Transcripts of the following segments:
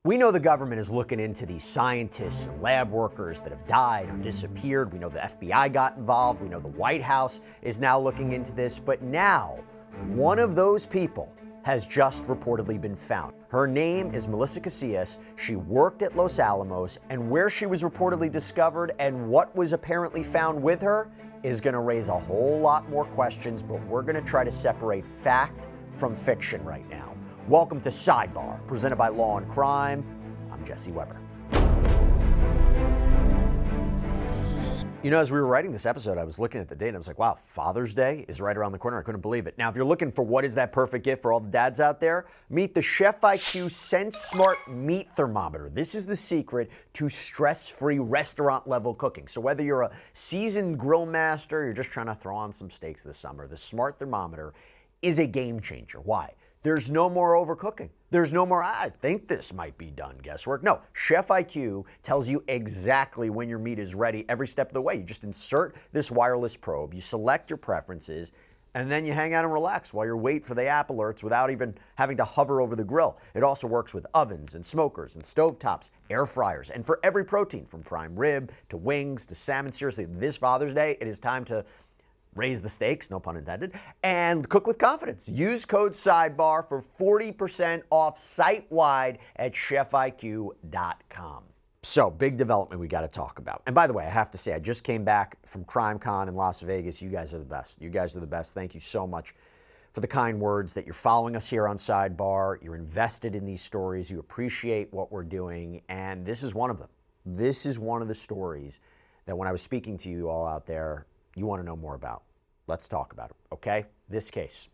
We know the government is looking into these scientists and lab workers that have died or disappeared. We know the FBI got involved. We know the White House is now looking into this. But now, one of those people has just reportedly been found. Her name is Melissa Casias. She worked at Los Alamos, and where she was reportedly discovered and what was apparently found with her is going to raise a whole lot more questions, but we're going to try to separate fact from fiction right now. Welcome to Sidebar, presented by Law&Crime. I'm Jesse Weber. You know, as we were writing this episode, I was looking at the date and I was like, wow, Father's Day is right around the corner. I couldn't believe it. Now, if you're looking for what is that perfect gift for all the dads out there, meet the Chef IQ Sense Smart Meat Thermometer. This is the secret to stress-free restaurant-level cooking. So whether you're a seasoned grill master, you're just trying to throw on some steaks this summer, the Smart Thermometer is a game changer. Why? There's no more overcooking. There's no more, I think this might be done guesswork. No, Chef IQ tells you exactly when your meat is ready every step of the way. You just insert this wireless probe, you select your preferences, and then you hang out and relax while you wait for the app alerts without even having to hover over the grill. It also works with ovens and smokers and stovetops, air fryers, and for every protein from prime rib to wings to salmon. Seriously, this Father's Day, it is time to raise the stakes, no pun intended, and cook with confidence. Use code SIDEBAR for 40% off site-wide at chefiq.com. So, big development we got to talk about. And by the way, I have to say, I just came back from CrimeCon in Las Vegas. You guys are the best. You guys are the best. Thank you so much for the kind words that you're following us here on Sidebar. You're invested in these stories. You appreciate what we're doing. And this is one of them. This is one of the stories that when I was speaking to you all out there, you want to know more about. Let's talk about it, okay? This case.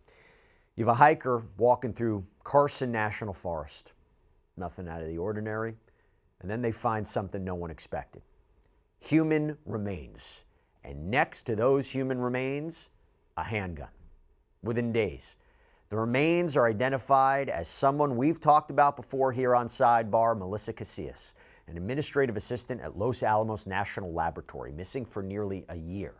You have a hiker walking through Carson National Forest. Nothing out of the ordinary. And then they find something no one expected. Human remains. And next to those human remains, a handgun. Within days. The remains are identified as someone we've talked about before here on Sidebar, Melissa Casias, an administrative assistant at Los Alamos National Laboratory, missing for nearly a year.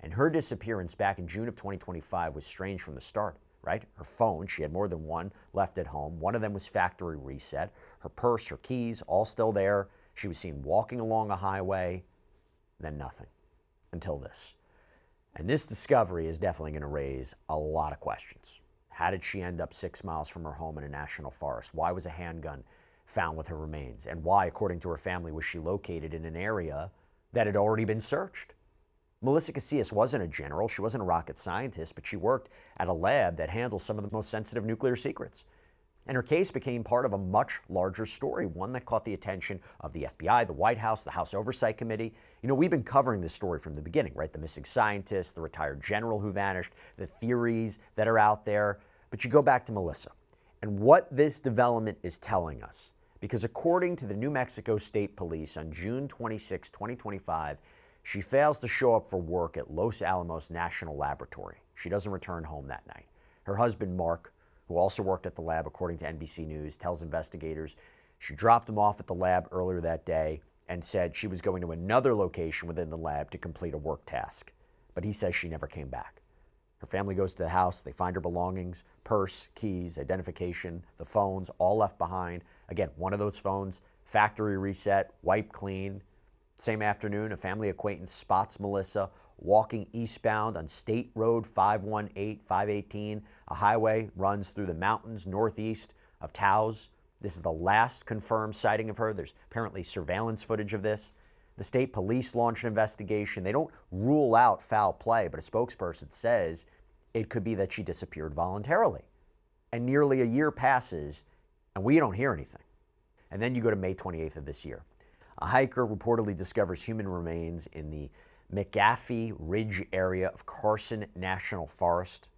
And her disappearance back in June of 2025 was strange from the start, right? Her phone, she had more than one left at home. One of them was factory reset. Her purse, her keys, all still there. She was seen walking along a highway, then nothing, until this. And this discovery is definitely going to raise a lot of questions. How did she end up 6 miles from her home in a national forest? Why was a handgun found with her remains? And why, according to her family, was she located in an area that had already been searched? Melissa Casias wasn't a general, she wasn't a rocket scientist, but she worked at a lab that handles some of the most sensitive nuclear secrets. And her case became part of a much larger story, one that caught the attention of the FBI, the White House, the House Oversight Committee. You know, we've been covering this story from the beginning, right? The missing scientist, the retired general who vanished, the theories that are out there. But you go back to Melissa and what this development is telling us. Because according to the New Mexico State Police on June 26, 2025, she fails to show up for work at Los Alamos National Laboratory. She doesn't return home that night. Her husband, Mark, who also worked at the lab, according to NBC News, tells investigators she dropped him off at the lab earlier that day and said she was going to another location within the lab to complete a work task. But he says she never came back. Her family goes to the house. They find her belongings, purse, keys, identification, the phones, all left behind. Again, one of those phones, factory reset, wiped clean. Same afternoon, a family acquaintance spots Melissa walking eastbound on State Road 518. A highway runs through the mountains northeast of Taos. This is the last confirmed sighting of her. There's apparently surveillance footage of this. The state police launched an investigation. They don't rule out foul play, but a spokesperson says it could be that she disappeared voluntarily. And nearly a year passes, and we don't hear anything. And then you go to May 28th of this year. A hiker reportedly discovers human remains in the McCasland Ridge area of Carson National Forest.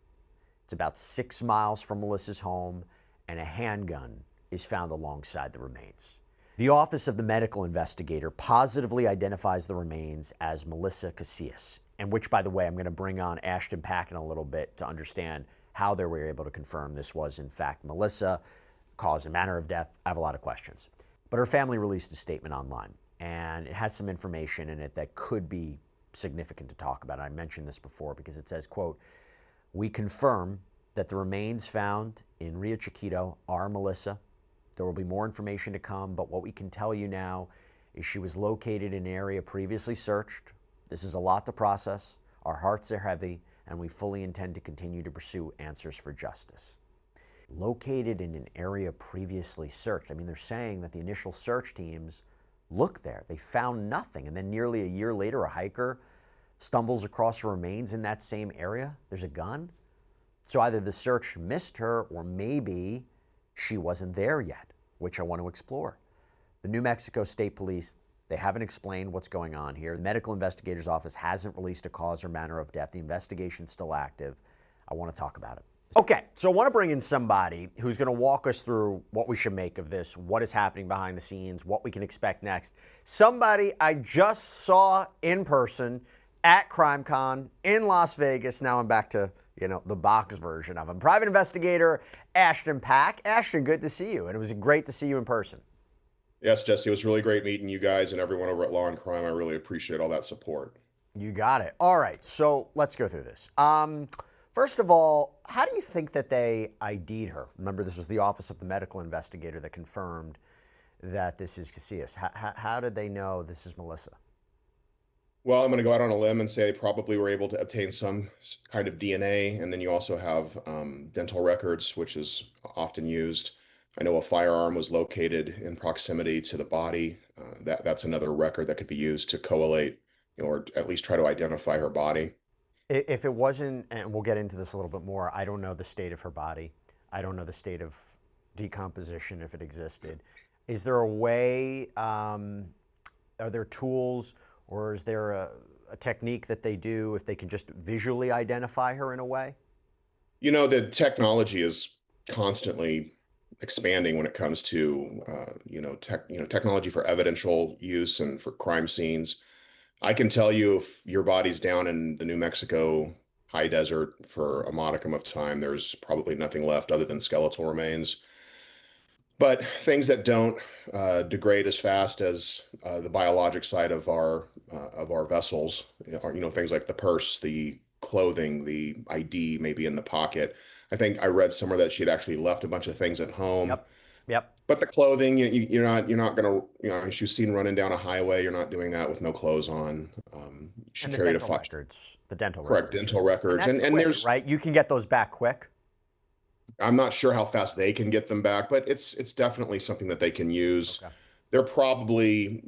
It's about 6 miles from Melissa's home, and a handgun is found alongside the remains. The Office of the Medical Investigator positively identifies the remains as Melissa Casias, and which, by the way, I'm going to bring on Ashton Packe in a little bit to understand how they were able to confirm this was, in fact, Melissa, cause and manner of death. I have a lot of questions. But her family released a statement online, and it has some information in it that could be significant to talk about. I mentioned this before because it says, quote, "We confirm that the remains found in Rio Chiquito are Melissa There will be more information to come, but what we can tell you now is she was located in an area previously searched. This is a lot to process. Our hearts are heavy, and we fully intend to continue to pursue answers for justice. Located in an area previously searched. I mean, they're saying that the initial search teams looked there. They found nothing, and then nearly a year later, a hiker stumbles across remains in that same area. There's a gun. So either the search missed her, or maybe she wasn't there yet, which I want to explore. The New Mexico State Police, they haven't explained what's going on here. The medical investigator's office hasn't released a cause or manner of death. The investigation's still active. I want to talk about it. Okay, so I want to bring in somebody who's going to walk us through what we should make of this, what is happening behind the scenes, what we can expect next. Somebody I just saw in person at CrimeCon in Las Vegas. Now I'm back to, the box version of him. Private investigator Ashton Packe. Ashton, good to see you, and it was great to see you in person. Yes, Jesse, it was really great meeting you guys and everyone over at Law&Crime. I really appreciate all that support. You got it. All right, so let's go through this. First of all, how do you think that they ID'd her? Remember, this was the Office of the Medical Investigator that confirmed that this is Casias. How did they know this is Melissa? Well, I'm going to go out on a limb and say they probably were able to obtain some kind of DNA, and then you also have dental records, which is often used. I know a firearm was located in proximity to the body. That's another record that could be used to collate, or at least try to identify her body. If it wasn't, and we'll get into this a little bit more, I don't know the state of her body. I don't know the state of decomposition, if it existed. Is there a way, are there tools, or is there a technique that they do if they can just visually identify her in a way? The technology is constantly expanding when it comes to, technology for evidential use and for crime scenes. I can tell you if your body's down in the New Mexico high desert for a modicum of time, there's probably nothing left other than skeletal remains. But things that don't degrade as fast as the biologic side of our vessels, things like the purse, the clothing, the ID maybe in the pocket. I think I read somewhere that she had actually left a bunch of things at home. Yep. But the clothing, you're not gonna, she was seen running down a highway. You're not doing that with no clothes on. She carried the dental correct records. dental records, and quick, there's right. You can get those back quick. I'm not sure how fast they can get them back, but it's definitely something that they can use. Okay. They're probably,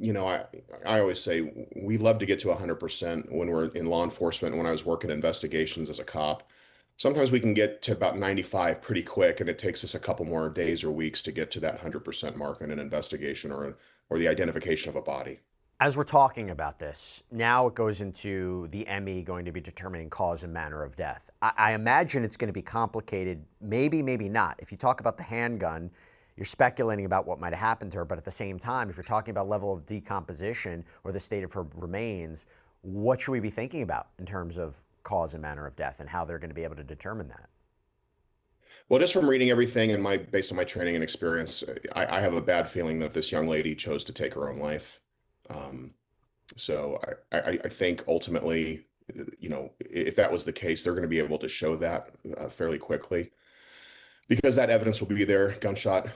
I always say we love to get to 100% when we're in law enforcement. When I was working investigations as a cop, sometimes we can get to about 95 pretty quick, and it takes us a couple more days or weeks to get to that 100% mark in an investigation or the identification of a body. As we're talking about this, now it goes into the ME going to be determining cause and manner of death. I imagine it's going to be complicated, maybe not. If you talk about the handgun, you're speculating about what might have happened to her, but at the same time, if you're talking about level of decomposition or the state of her remains, what should we be thinking about in terms of cause and manner of death and how they're going to be able to determine that? Well, just from reading everything and based on my training and experience, I have a bad feeling that this young lady chose to take her own life. So I think ultimately, if that was the case, they're going to be able to show that fairly quickly, because that evidence will be there. Gunshot,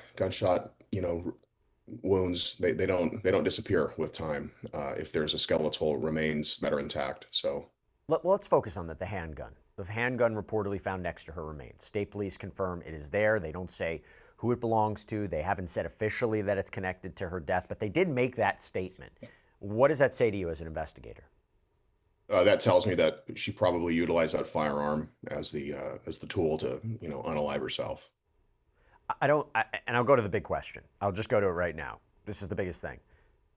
wounds, they don't disappear with time if there's a skeletal remains that are intact. So let's focus on that. The handgun. The handgun reportedly found next to her remains. State police confirm it is there. They don't say who it belongs to. They haven't said officially that it's connected to her death, but they did make that statement. What does that say to you as an investigator? That tells me that she probably utilized that firearm as the tool to, unalive herself. And I'll go to the big question. I'll just go to it right now. This is the biggest thing.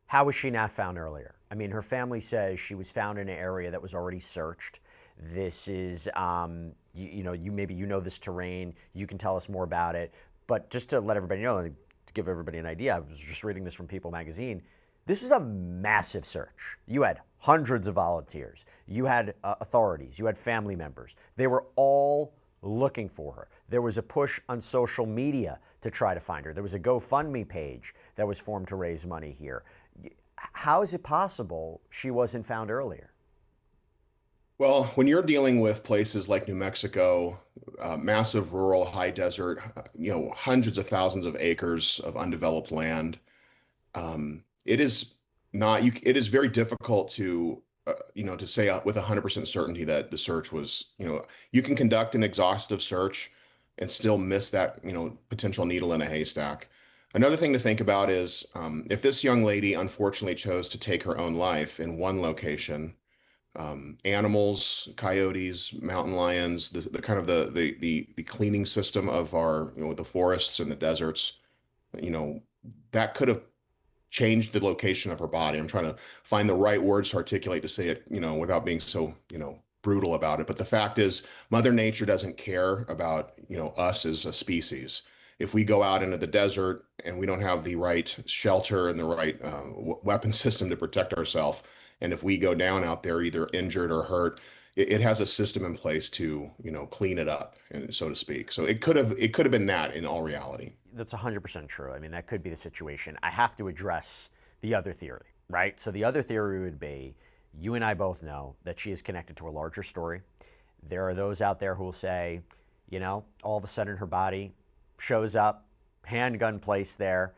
How was she not found earlier? I mean, her family says she was found in an area that was already searched. This is, maybe you know this terrain. You can tell us more about it. But just to let everybody know, to give everybody an idea, I was just reading this from People magazine. This is a massive search. You had hundreds of volunteers. You had authorities. You had family members. They were all looking for her. There was a push on social media to try to find her. There was a GoFundMe page that was formed to raise money here. How is it possible she wasn't found earlier? Well, when you're dealing with places like New Mexico, massive rural high desert, hundreds of thousands of acres of undeveloped land, it is not you. It is very difficult to say with 100% certainty that the search was, you can conduct an exhaustive search and still miss that, potential needle in a haystack. Another thing to think about is if this young lady unfortunately chose to take her own life in one location, animals, coyotes, mountain lions, the kind of the cleaning system of our, the forests and the deserts, you know, that could have changed the location of her body. I'm trying to find the right words to articulate to say it, without being so, brutal about it. But the fact is, Mother Nature doesn't care about, us as a species. If we go out into the desert and we don't have the right shelter and the right weapon system to protect ourselves, and if we go down out there either injured or hurt, it has a system in place to, clean it up, and so to speak. So it could have been that in all reality. That's 100% true. I mean, that could be the situation. I have to address the other theory, right? So the other theory would be, you and I both know that she is connected to a larger story. There are those out there who will say, all of a sudden her body shows up, handgun placed there.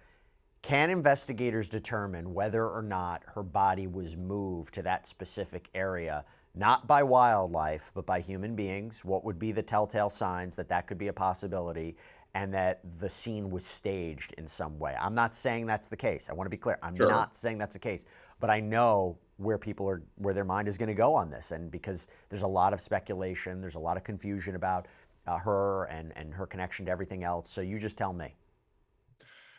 Can investigators determine whether or not her body was moved to that specific area, not by wildlife, but by human beings? What would be the telltale signs that that could be a possibility and that the scene was staged in some way? I'm not saying that's the case. I want to be clear. I'm Sure. not saying that's the case, but I know where people are, where their mind is going to go on this. And because there's a lot of speculation, there's a lot of confusion about her and her connection to everything else. So you just tell me.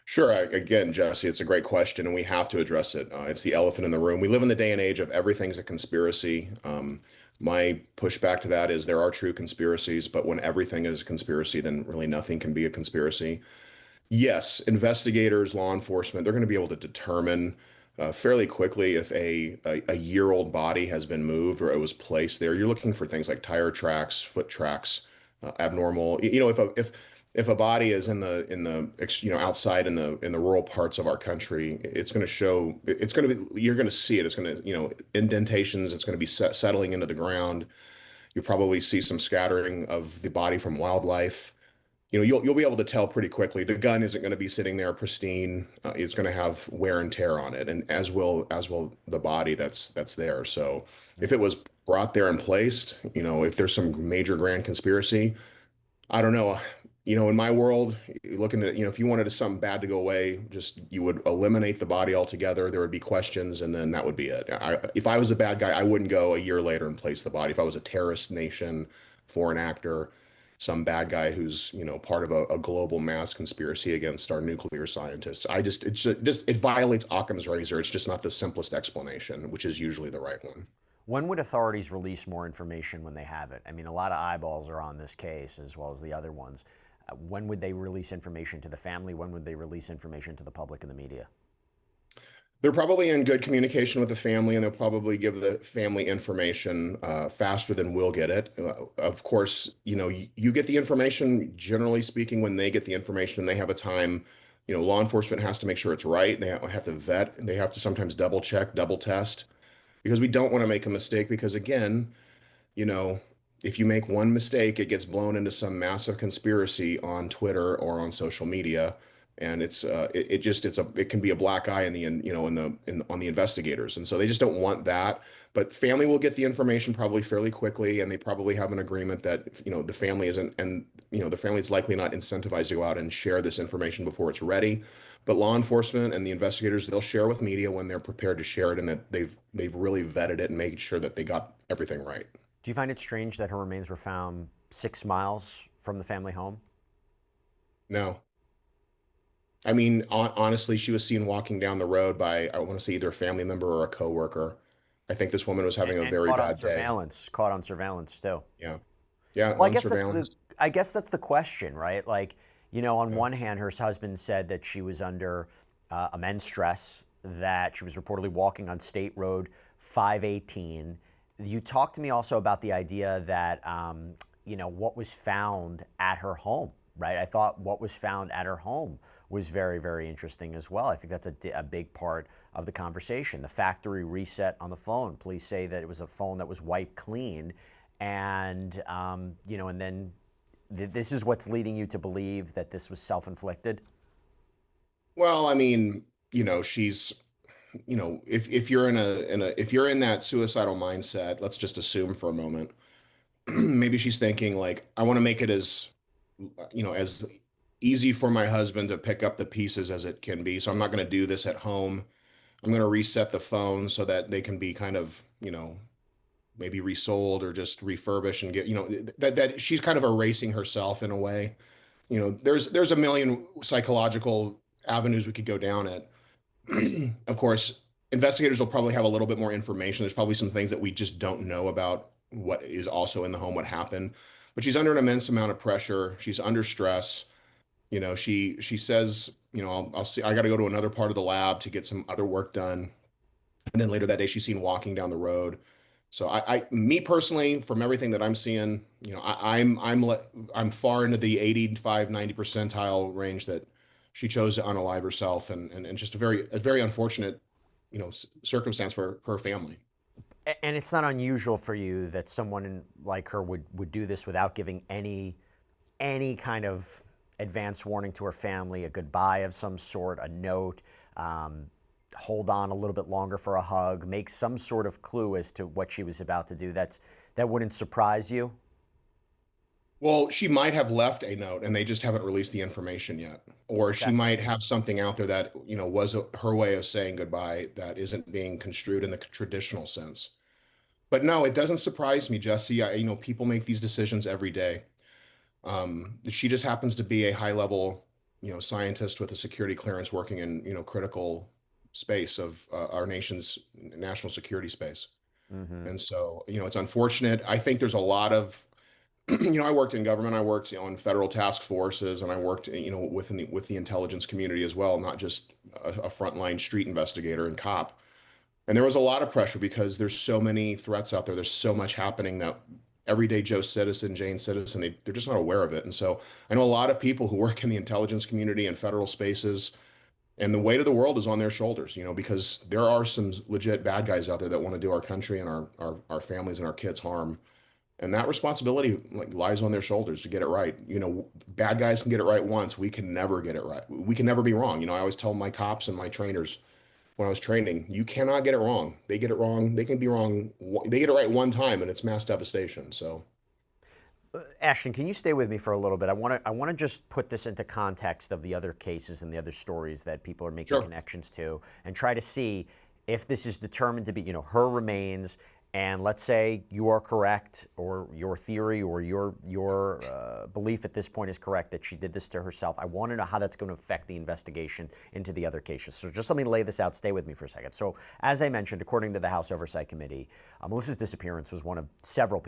Sure. Again, Jesse, it's a great question, and we have to address it. It's the elephant in the room. We live in the day and age of everything's a conspiracy. My pushback to that is there are true conspiracies, but when everything is a conspiracy, then really nothing can be a conspiracy. Yes, investigators, law enforcement, they're going to be able to determine fairly quickly if a year-old body has been moved or it was placed there. You're looking for things like tire tracks, foot tracks, abnormal. If a body is outside in the rural parts of our country, it's going to show. It's going to be. You're going to see it. It's going to indentations. It's going to be settling into the ground. You probably see some scattering of the body from wildlife. You'll be able to tell pretty quickly. The gun isn't going to be sitting there pristine. It's going to have wear and tear on it, and as will the body that's there. So if it was brought there and placed, if there's some major grand conspiracy, I don't know. In my world, looking at, if you wanted something bad to go away, just you would eliminate the body altogether. There would be questions, and then that would be it. If I was a bad guy, I wouldn't go a year later and place the body. If I was a terrorist nation, foreign actor, some bad guy who's, part of a global mass conspiracy against our nuclear scientists, it violates Occam's razor. It's just not the simplest explanation, which is usually the right one. When would authorities release more information when they have it? I mean, a lot of eyeballs are on this case as well as the other ones. When would they release information to the family? When would they release information to the public and the media? They're probably in good communication with the family, and they'll probably give the family information faster than we'll get it. Of course, you get the information, generally speaking, when they get the information, they have a time. Law enforcement has to make sure it's right. They have to vet, and they have to sometimes double check, double test, because we don't want to make a mistake. Because again, you know, if you make one mistake, it gets blown into some massive conspiracy on Twitter or on social media, and it can be a black eye in the on the investigators, and so they just don't want that. But family will get the information probably fairly quickly, and they probably have an agreement that the family isn't, and the family is likely not incentivized to go out and share this information before it's ready. But law enforcement and the investigators, they'll share with media when they're prepared to share it, and that they've really vetted it and made sure that they got everything right. Do you find it strange that her remains were found 6 miles from the family home? No. I mean, honestly, she was seen walking down the road by, I want to say, either a family member or a coworker. I think this woman was having a And very caught on bad day. surveillance, caught on surveillance too. Yeah. Yeah, Well, on surveillance. I guess that's the question, right? Like, on one hand, her husband said that she was under immense stress, that she was reportedly walking on State Road 518. You talked to me also about the idea that, what was found at her home, right? I thought what was found at her home was very, very interesting as well. I think that's a big part of the conversation. The factory reset on the phone. Police say that it was a phone that was wiped clean, and and then this is what's leading you to believe that this was self-inflicted. Well, I mean, she's, if you're if you're in that suicidal mindset, let's just assume for a moment, maybe she's thinking like, I want to make it as easy for my husband to pick up the pieces as it can be. So I'm not going to do this at home. I'm going to reset the phone so that they can be kind of, maybe resold or just refurbished and get, that she's kind of erasing herself in a way. There's a million psychological avenues we could go down it. Of course, investigators will probably have a little bit more information. There's probably some things that we just don't know about what is also in the home, what happened. But she's under an immense amount of pressure. She's under stress. She says, I'll see. I got to go to another part of the lab to get some other work done. And then later that day, she's seen walking down the road. So me personally, from everything that I'm seeing, I'm far into the 85, 90 percentile range that she chose to unalive herself, and just a very unfortunate, circumstance for her family. And it's not unusual for you that someone like her would do this without giving any kind of advance warning to her family, a goodbye of some sort, a note, hold on a little bit longer for a hug, make some sort of clue as to what she was about to do. That wouldn't surprise you? Well, she might have left a note and they just haven't released the information yet. Or she Okay. might have something out there that, was her way of saying goodbye that isn't being construed in the traditional sense. But no, it doesn't surprise me, Jesse. People make these decisions every day. She just happens to be a high level, scientist with a security clearance working in, critical space of our nation's national security space. Hmm. And so, it's unfortunate. I think there's a lot of, I worked in government. I worked on federal task forces, and I worked, with the intelligence community as well, not just a frontline street investigator and cop. And there was a lot of pressure because there's so many threats out there. There's so much happening that everyday Joe citizen, Jane citizen, they're just not aware of it. And so I know a lot of people who work in the intelligence community and federal spaces, and the weight of the world is on their shoulders, because there are some legit bad guys out there that want to do our country and our families and our kids harm. And that responsibility like lies on their shoulders to get it right. Bad guys can get it right once. We can never get it right. We can never be wrong. I always tell my cops and my trainers when I was training, you cannot get it wrong. They get it wrong. They can be wrong. They get it right one time and it's mass devastation. So Ashton, can you stay with me for a little bit? I want to just put this into context of the other cases and the other stories that people are making sure. connections to, and try to see if this is determined to be, her remains. And let's say you are correct, or your theory or your belief at this point is correct that she did this to herself. I want to know how that's going to affect the investigation into the other cases. So just let me lay this out. Stay with me for a second. So as I mentioned, according to the House Oversight Committee, Melissa's disappearance was one of several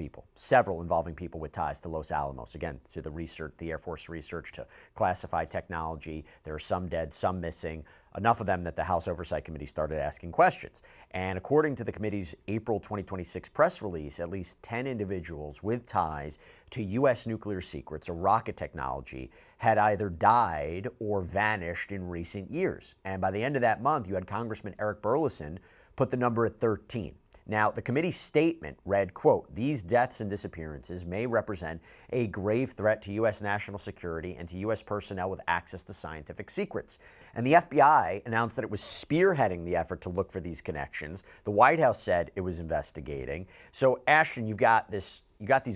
involving people with ties to Los Alamos. Again, through the research, the Air Force research to classified technology. There are some dead, some missing. Enough of them that the House Oversight Committee started asking questions. And according to the committee's April 2026 press release, at least 10 individuals with ties to U.S. nuclear secrets or rocket technology had either died or vanished in recent years. And by the end of that month, you had Congressman Eric Burleson put the number at 13. Now, the committee's statement read, quote, "These deaths and disappearances may represent a grave threat to U.S. national security and to U.S. personnel with access to scientific secrets." And the FBI announced that it was spearheading the effort to look for these connections. The White House said it was investigating. So, Ashton, you got these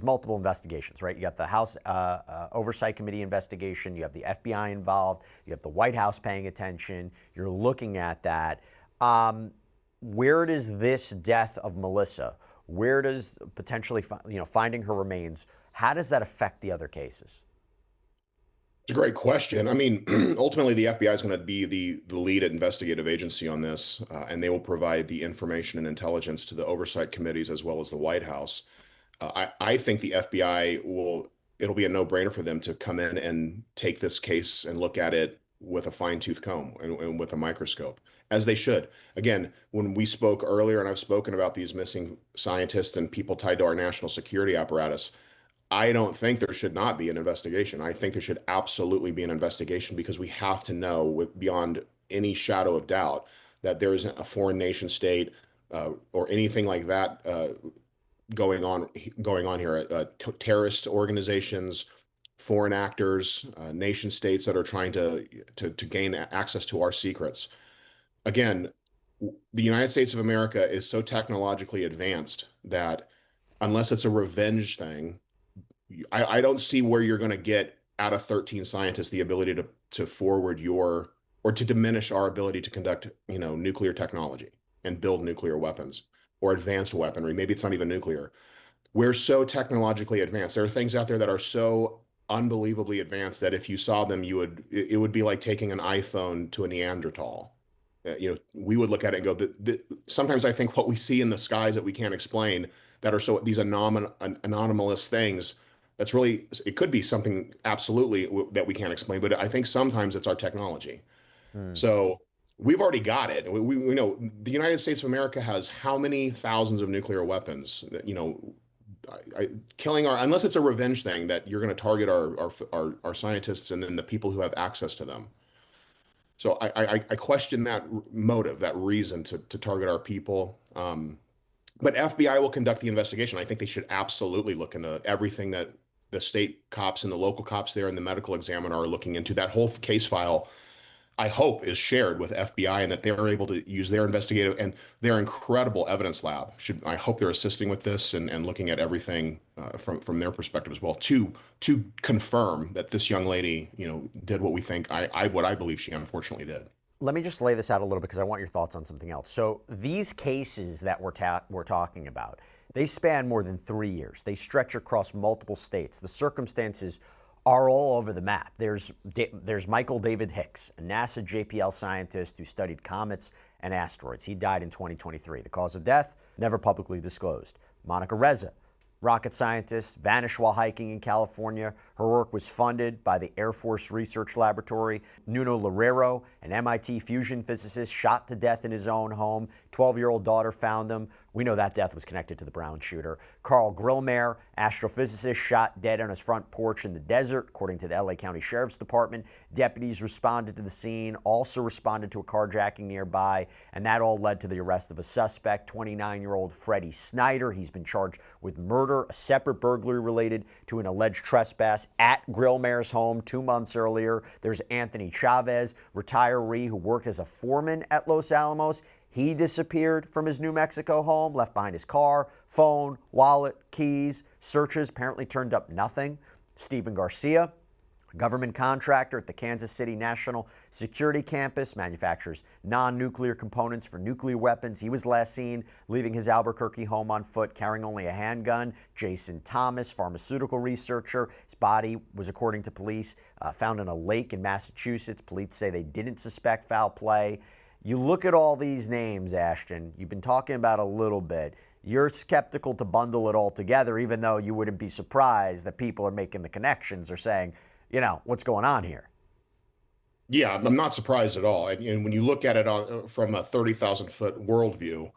multiple investigations, right? You got the House Oversight Committee investigation. You have the FBI involved. You have the White House paying attention. You're looking at that. Where does this death of Melissa, where does potentially, finding her remains, how does that affect the other cases? it's a great question. I mean, ultimately, the FBI is going to be the lead investigative agency on this, and they will provide the information and intelligence to the oversight committees as well as the White House. I think the FBI it'll be a no-brainer for them to come in and take this case and look at it with a fine-tooth comb and with a microscope, as they should. Again, when we spoke earlier, and I've spoken about these missing scientists and people tied to our national security apparatus, I don't think there should not be an investigation. I think there should absolutely be an investigation because we have to know with beyond any shadow of doubt that there isn't a foreign nation state or anything like that going on here. Terrorist organizations, foreign actors, nation states that are trying to gain access to our secrets. Again, the United States of America is so technologically advanced that unless it's a revenge thing, I don't see where you're going to get out of 13 scientists the ability to forward your or to diminish our ability to conduct, nuclear technology and build nuclear weapons or advanced weaponry. Maybe it's not even nuclear. We're so technologically advanced. There are things out there that are so unbelievably advanced that if you saw them, it would be like taking an iPhone to a Neanderthal. We would look at it and go, sometimes I think what we see in the skies that we can't explain that are so these anomalous things, that's really, it could be something absolutely that we can't explain, but I think sometimes it's our technology. Hmm. So we've already got it. We know the United States of America has how many thousands of nuclear weapons that, killing unless it's a revenge thing that you're going to target our scientists and then the people who have access to them. So I question that motive, that reason to target our people. But FBI will conduct the investigation. I think they should absolutely look into everything that the state cops and the local cops there and the medical examiner are looking into. That whole case file, I hope, is shared with FBI and that they're able to use their investigative and their incredible evidence lab. I hope they're assisting with this and looking at everything from their perspective as well to confirm that this young lady, did what we think what I believe she unfortunately did. Let me just lay this out a little bit because I want your thoughts on something else. So these cases that we're talking about, they span more than 3 years. They stretch across multiple states. The circumstances are all over the map. There's Michael David Hicks, a NASA JPL scientist who studied comets and asteroids. He died in 2023. The cause of death, never publicly disclosed. Monica Reza, rocket scientist, vanished while hiking in California. Her work was funded by the Air Force Research Laboratory. Nuno Loureiro, an MIT fusion physicist, shot to death in his own home. 12-year-old daughter found him. We know that death was connected to the Brown shooter. Carl Grillmeyer, astrophysicist, shot dead on his front porch in the desert, according to the LA County Sheriff's Department. Deputies responded to the scene, also responded to a carjacking nearby, and that all led to the arrest of a suspect, 29-year-old Freddie Snyder. He's been charged with murder, a separate burglary related to an alleged trespass at Grillmeyer's home 2 months earlier. There's Anthony Chavez, retiree who worked as a foreman at Los Alamos. He disappeared from his New Mexico home, left behind his car, phone, wallet, keys. Searches apparently turned up nothing. Stephen Garcia, a government contractor at the Kansas City National Security Campus, manufactures non-nuclear components for nuclear weapons. He was last seen leaving his Albuquerque home on foot, carrying only a handgun. Jason Thomas, pharmaceutical researcher. His body was, according to police, found in a lake in Massachusetts. Police say they didn't suspect foul play. You look at all these names, Ashton, you've been talking about a little bit. You're skeptical to bundle it all together, even though you wouldn't be surprised that people are making the connections or saying, what's going on here? Yeah, I'm not surprised at all. And when you look at it from a 30,000-foot worldview,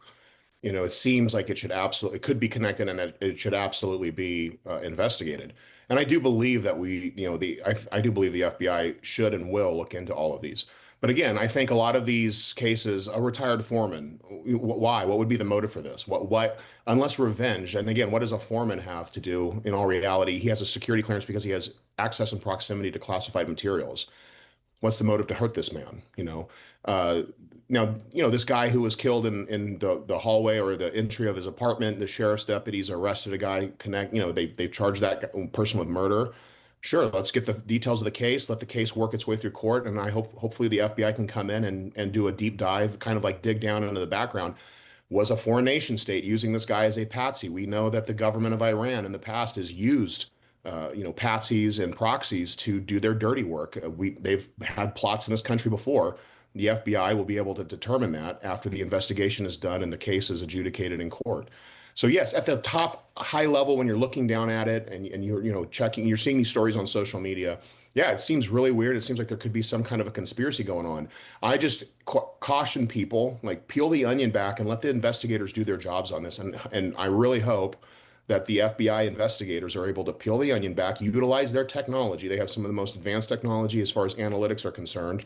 it seems like it could be connected and that it should absolutely be investigated. And I do believe that I do believe the FBI should and will look into all of these. But again, I think a lot of these cases, a retired foreman, why? What would be the motive for this? Unless revenge? And again, what does a foreman have to do in all reality? He has a security clearance because he has access and proximity to classified materials. What's the motive to hurt this man? Now, this guy who was killed in the hallway or the entry of his apartment, the sheriff's deputies arrested a guy, they charged that person with murder. Sure, let's get the details of the case, let the case work its way through court, and hopefully the FBI can come in and do a deep dive, kind of like dig down into the background. Was a foreign nation state using this guy as a patsy? We know that the government of Iran in the past has used patsies and proxies to do their dirty work. They've had plots in this country before. The FBI will be able to determine that after the investigation is done and the case is adjudicated in court. So yes, at the top high level, when you're looking down at it and you're checking, you're seeing these stories on social media. Yeah, it seems really weird. It seems like there could be some kind of a conspiracy going on. I just caution people, like peel the onion back and let the investigators do their jobs on this. And I really hope that the FBI investigators are able to peel the onion back, utilize their technology. They have some of the most advanced technology as far as analytics are concerned.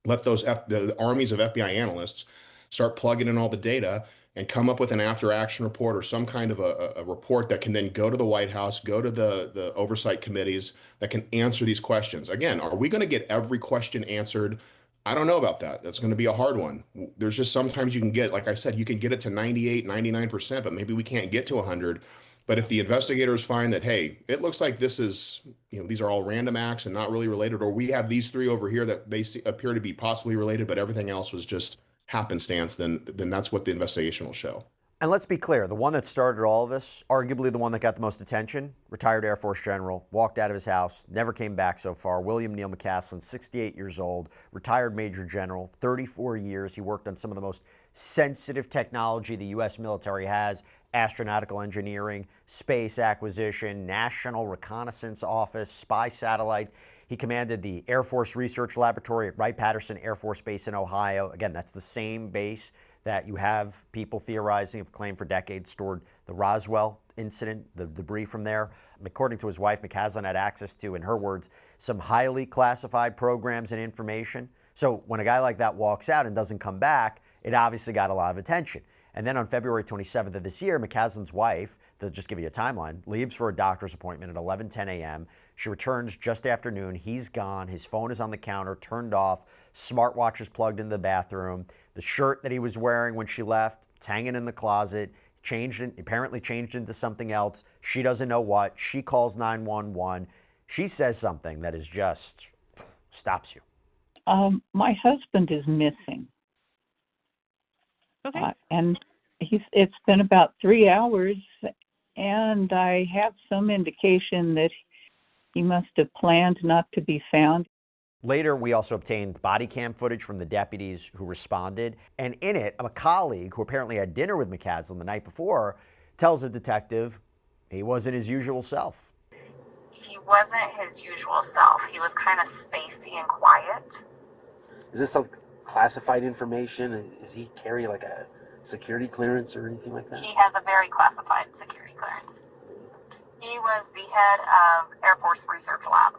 Let the armies of FBI analysts start plugging in all the data and come up with an after action report or some kind of a report that can then go to the White House, go to the oversight committees that can answer these questions. Again, are we going to get every question answered? I don't know about that. That's going to be a hard one. There's just sometimes you can get, like I said, you can get it to 98, 99%, but maybe we can't get to 100. But if the investigators find that, hey, it looks like this is, these are all random acts and not really related, or we have these three over here that appear to be possibly related, but everything else was just happenstance, then that's what the investigation will show. And let's be clear, the one that started all of this, arguably the one that got the most attention, retired Air Force general, walked out of his house, never came back so far. William Neal McCasland, 68 years old, retired Major General, 34 years. He worked on some of the most sensitive technology the U.S. military has, astronautical engineering, space acquisition, National Reconnaissance Office, spy satellite. He commanded the Air Force Research Laboratory at Wright-Patterson Air Force Base in Ohio. Again, that's the same base that you have people theorizing have claimed for decades stored the Roswell incident, the debris from there. According to his wife, McCasland had access to, in her words, some highly classified programs and information. So when a guy like that walks out and doesn't come back, it obviously got a lot of attention. And then on February 27th of this year, McCasland's wife, to just give you a timeline, leaves for a doctor's appointment at 11:10 a.m. She returns just after noon. He's gone. His phone is on the counter, turned off. Smartwatch is plugged into the bathroom. The shirt that he was wearing when she left, it's hanging in the closet, apparently changed into something else. She doesn't know what. She calls 911. She says something that is just stops you. My husband is missing. Okay. And it's been about 3 hours, and I have some indication that he must have planned not to be found. Later, we also obtained body cam footage from the deputies who responded. And in it, a colleague who apparently had dinner with McCasland the night before tells the detective he wasn't his usual self. He wasn't his usual self. He was kind of spacey and quiet. Is this some classified information? Is he carry like a security clearance or anything like that? He has a very classified security clearance. He was the head of Air Force Research Lab.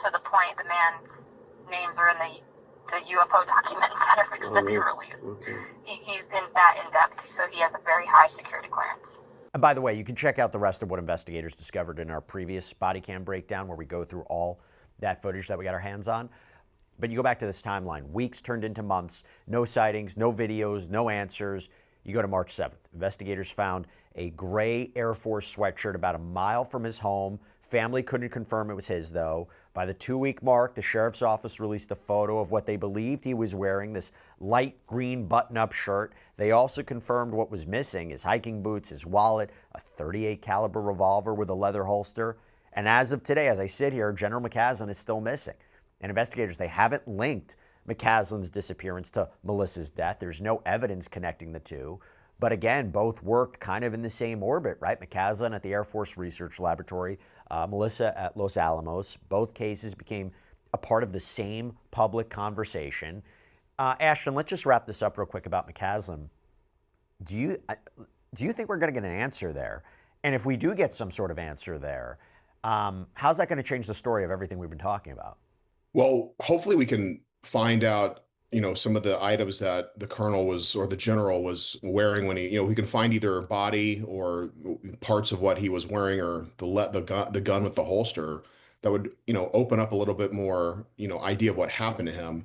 To the point, the man's names are in the UFO documents that are fixed to be released. Okay. He's in depth, so he has a very high security clearance. And by the way, you can check out the rest of what investigators discovered in our previous body cam breakdown, where we go through all that footage that we got our hands on. But you go back to this timeline, weeks turned into months, no sightings, no videos, no answers. You go to March 7th. Investigators found a gray Air Force sweatshirt about a mile from his home. Family couldn't confirm it was his, though. By the 2-week mark, the sheriff's office released a photo of what they believed he was wearing, this light green button-up shirt. They also confirmed what was missing, his hiking boots, his wallet, a .38 caliber revolver with a leather holster. And as of today, as I sit here, General McCasland is still missing. And investigators, they haven't linked McCasland's disappearance to Melissa's death. There's no evidence connecting the two. But again, both worked kind of in the same orbit, right? McCasland at the Air Force Research Laboratory, Melissa at Los Alamos. Both cases became a part of the same public conversation. Ashton, let's just wrap this up real quick about McCasland. Do you think we're going to get an answer there? And if we do get some sort of answer there, how's that going to change the story of everything we've been talking about? Well, hopefully we can find out, some of the items that the colonel was, or the general was wearing when we can find either a body or parts of what he was wearing, or the gun with the holster that would, open up a little bit more, idea of what happened to him.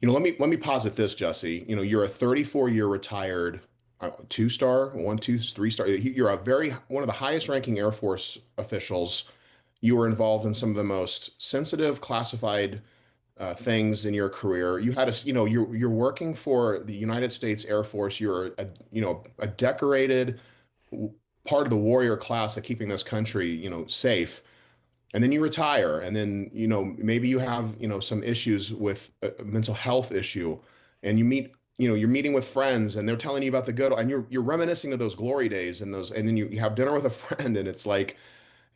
Let me posit this, Jesse. You're a 34-year retired 2-star, 1, 2, 3-star. You're one of the highest ranking Air Force officials. You were involved in some of the most sensitive, classified things in your career. You had you're working for the United States Air Force. You're a decorated part of the warrior class of keeping this country, safe. And then you retire, and then, maybe you have, some issues with a mental health issue, and you're meeting with friends, and they're telling you about the good, and you're reminiscing of those glory days, and then you have dinner with a friend, and it's like,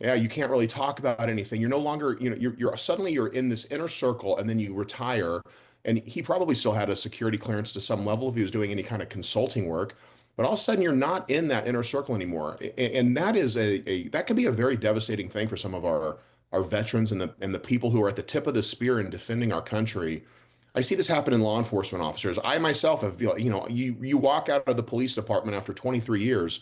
yeah, you can't really talk about anything. You're no longer, you're suddenly you're in this inner circle, and then you retire, and he probably still had a security clearance to some level if he was doing any kind of consulting work. But all of a sudden, you're not in that inner circle anymore, and that is that can be a very devastating thing for some of our veterans and the people who are at the tip of the spear in defending our country. I see this happen in law enforcement officers. I myself have, you walk out of the police department after 23 years,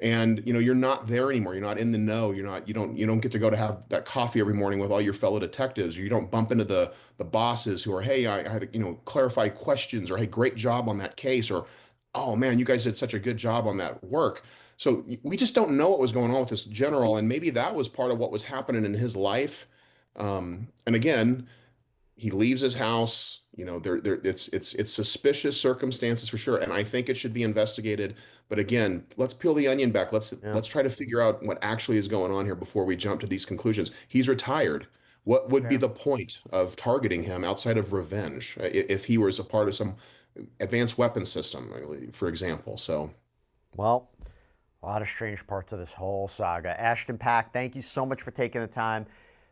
and you're not there anymore. You're not in the know. You don't get to go to have that coffee every morning with all your fellow detectives. Or you don't bump into the bosses who are, hey, I had to clarify questions, or hey, great job on that case, or oh man, you guys did such a good job on that work. So we just don't know what was going on with this general, and maybe that was part of what was happening in his life. And again, he leaves his house. It's suspicious circumstances for sure, and I think it should be investigated. But again, let's peel the onion back. Let's try to figure out what actually is going on here before we jump to these conclusions. He's retired. What would be the point of targeting him outside of revenge if he was a part of some advanced weapons system, for example? So, well, a lot of strange parts of this whole saga. Ashton Packe, thank you so much for taking the time,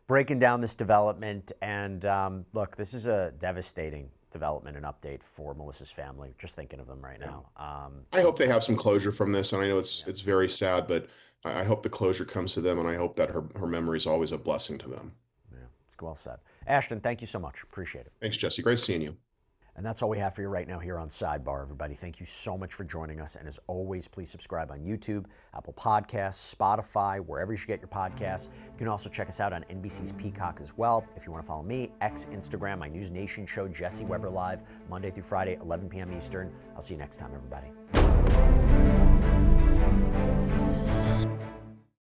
breaking down this development. And look, this is a devastating development and update for Melissa's family. Just thinking of them right now. I hope they have some closure from this, and I know it's very sad, but I hope the closure comes to them, and I hope that her memory is always a blessing to them. Yeah, it's well said. Ashton, thank you so much. Appreciate it. Thanks, Jesse. Great seeing you. And that's all we have for you right now here on Sidebar, everybody. Thank you so much for joining us. And as always, please subscribe on YouTube, Apple Podcasts, Spotify, wherever you should get your podcasts. You can also check us out on NBC's Peacock as well. If you want to follow me, X, Instagram, my News Nation show, Jesse Weber Live, Monday through Friday, 11 p.m. Eastern. I'll see you next time, everybody.